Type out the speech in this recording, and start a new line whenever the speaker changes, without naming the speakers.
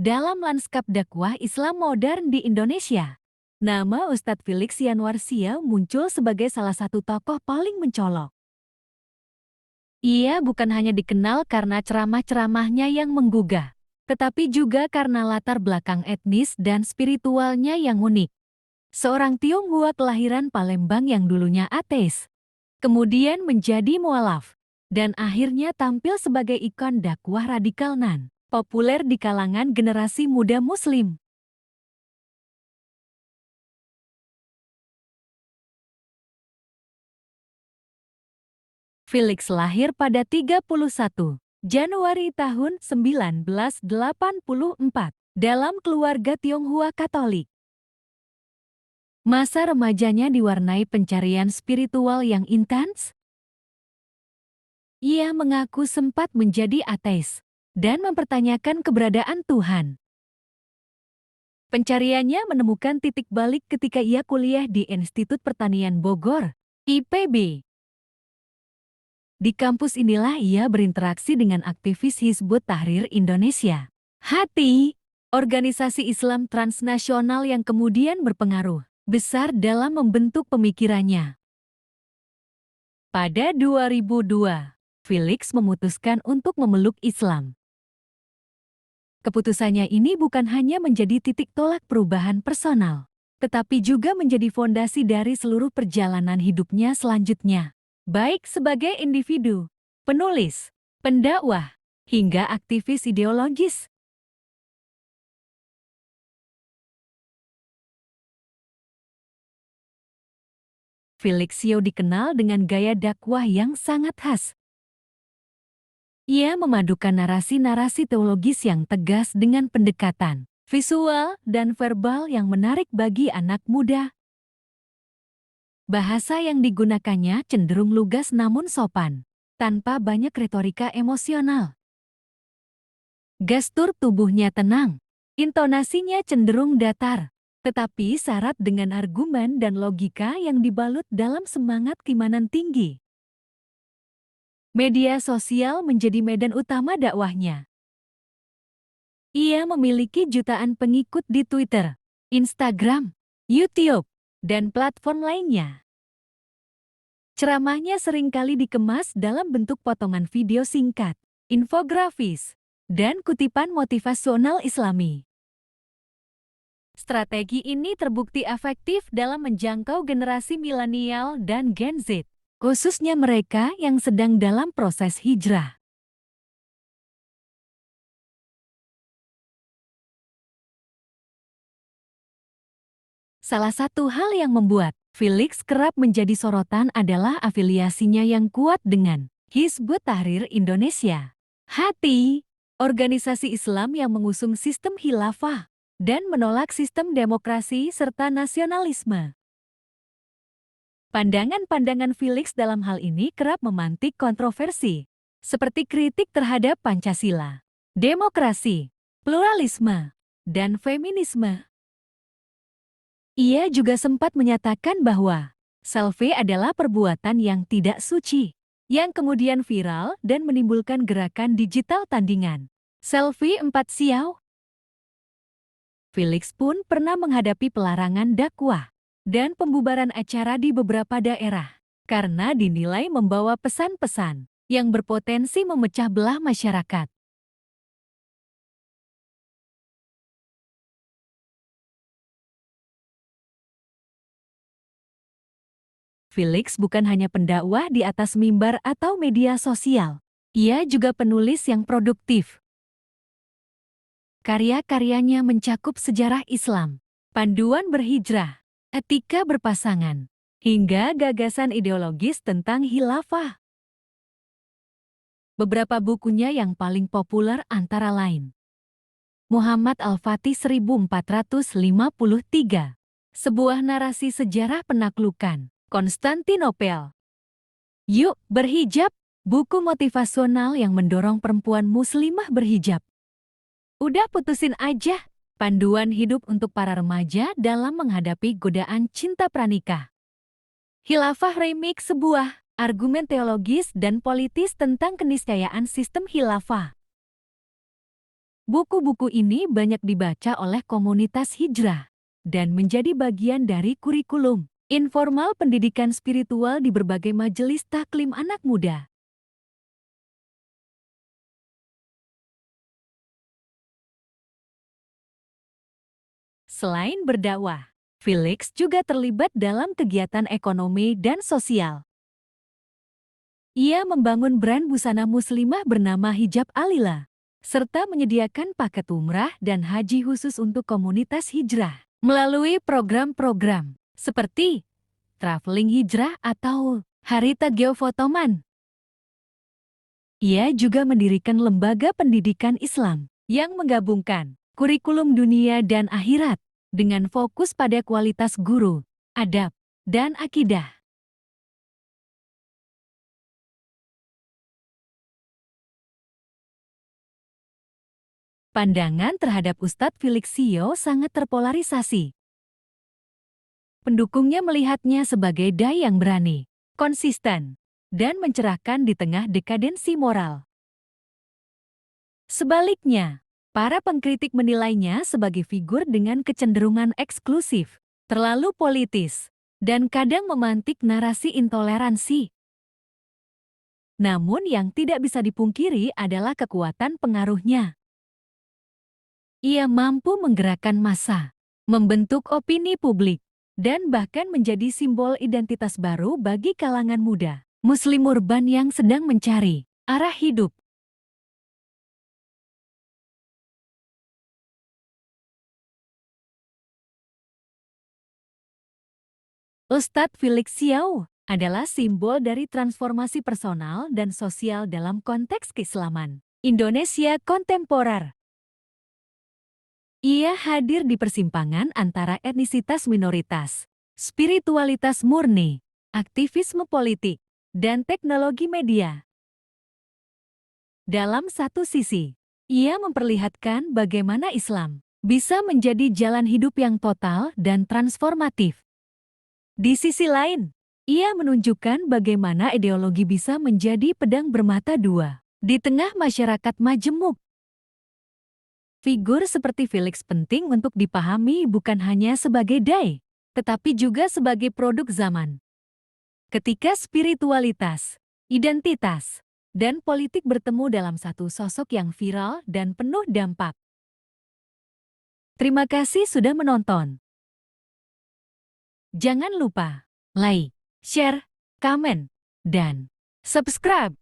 dalam lanskap dakwah Islam modern di Indonesia. Nama Ustadz Felix Yanwarsia muncul sebagai salah satu tokoh paling mencolok. Ia bukan hanya dikenal karena ceramah-ceramahnya yang menggugah, tetapi juga karena latar belakang etnis dan spiritualnya yang unik. Seorang Tionghoa kelahiran Palembang yang dulunya ateis, kemudian menjadi mualaf, dan akhirnya tampil sebagai ikon dakwah radikal nan populer di kalangan generasi muda Muslim. Felix lahir pada 31 Januari tahun 1984 dalam keluarga Tionghoa Katolik. Masa remajanya diwarnai pencarian spiritual yang intens. Ia mengaku sempat menjadi ateis dan mempertanyakan keberadaan Tuhan. Pencariannya menemukan titik balik ketika ia kuliah di Institut Pertanian Bogor, IPB. Di kampus inilah ia berinteraksi dengan aktivis Hizbut Tahrir Indonesia, HTI, organisasi Islam transnasional yang kemudian berpengaruh besar dalam membentuk pemikirannya. Pada 2002, Felix memutuskan untuk memeluk Islam. Keputusannya ini bukan hanya menjadi titik tolak perubahan personal, tetapi juga menjadi fondasi dari seluruh perjalanan hidupnya selanjutnya. Baik sebagai individu, penulis, pendakwah, hingga aktivis ideologis. Felixio dikenal dengan gaya dakwah yang sangat khas. Ia memadukan narasi-narasi teologis yang tegas dengan pendekatan visual dan verbal yang menarik bagi anak muda. Bahasa yang digunakannya cenderung lugas namun sopan, tanpa banyak retorika emosional. Gestur tubuhnya tenang, intonasinya cenderung datar, tetapi syarat dengan argumen dan logika yang dibalut dalam semangat keimanan tinggi. Media sosial menjadi medan utama dakwahnya. Ia memiliki jutaan pengikut di Twitter, Instagram, YouTube, dan platform lainnya. Ceramahnya seringkali dikemas dalam bentuk potongan video singkat, infografis, dan kutipan motivasional Islami. Strategi ini terbukti efektif dalam menjangkau generasi milenial dan Gen Z, khususnya mereka yang sedang dalam proses hijrah. Salah satu hal yang membuat Felix kerap menjadi sorotan adalah afiliasinya yang kuat dengan Hizbut Tahrir Indonesia, HTI, organisasi Islam yang mengusung sistem khilafah dan menolak sistem demokrasi serta nasionalisme. Pandangan-pandangan Felix dalam hal ini kerap memantik kontroversi, seperti kritik terhadap Pancasila, demokrasi, pluralisme, dan feminisme. Ia juga sempat menyatakan bahwa selfie adalah perbuatan yang tidak suci, yang kemudian viral dan menimbulkan gerakan digital tandingan. Selfie 4 Siau. Felix pun pernah menghadapi pelarangan dakwah dan pembubaran acara di beberapa daerah karena dinilai membawa pesan-pesan yang berpotensi memecah belah masyarakat. Felix bukan hanya pendakwah di atas mimbar atau media sosial. Ia juga penulis yang produktif. Karya-karyanya mencakup sejarah Islam, panduan berhijrah, etika berpasangan, hingga gagasan ideologis tentang khilafah. Beberapa bukunya yang paling populer antara lain Muhammad Al-Fatih 1453, sebuah narasi sejarah penaklukan Konstantinopel. Yuk Berhijab, buku motivasional yang mendorong perempuan muslimah berhijab. Udah putusin aja, panduan hidup untuk para remaja dalam menghadapi godaan cinta pranikah. Khilafah Remix, sebuah argumen teologis dan politis tentang keniscayaan sistem khilafah. Buku-buku ini banyak dibaca oleh komunitas hijrah dan menjadi bagian dari kurikulum informal pendidikan spiritual di berbagai majelis taklim anak muda. Selain berdakwah, Felix juga terlibat dalam kegiatan ekonomi dan sosial. Ia membangun brand busana muslimah bernama Hijab Alila, serta menyediakan paket umrah dan haji khusus untuk komunitas hijrah melalui program-program seperti Traveling Hijrah atau Harita Geofotoman. Ia juga mendirikan lembaga pendidikan Islam yang menggabungkan kurikulum dunia dan akhirat dengan fokus pada kualitas guru, adab, dan akidah. Pandangan terhadap Ustadz Felix Sio sangat terpolarisasi. Pendukungnya melihatnya sebagai dai yang berani, konsisten, dan mencerahkan di tengah dekadensi moral. Sebaliknya, para pengkritik menilainya sebagai figur dengan kecenderungan eksklusif, terlalu politis, dan kadang memantik narasi intoleransi. Namun yang tidak bisa dipungkiri adalah kekuatan pengaruhnya. Ia mampu menggerakkan massa, membentuk opini publik, dan bahkan menjadi simbol identitas baru bagi kalangan muda, Muslim urban yang sedang mencari arah hidup. Ustadz Felix Sio adalah simbol dari transformasi personal dan sosial dalam konteks keislaman Indonesia kontemporer. Ia hadir di persimpangan antara etnisitas minoritas, spiritualitas murni, aktivisme politik, dan teknologi media. Dalam satu sisi, ia memperlihatkan bagaimana Islam bisa menjadi jalan hidup yang total dan transformatif. Di sisi lain, ia menunjukkan bagaimana ideologi bisa menjadi pedang bermata dua di tengah masyarakat majemuk. Figur seperti Felix penting untuk dipahami bukan hanya sebagai dai, tetapi juga sebagai produk zaman. Ketika spiritualitas, identitas, dan politik bertemu dalam satu sosok yang viral dan penuh dampak. Terima kasih sudah menonton. Jangan lupa like, share, komen, dan subscribe.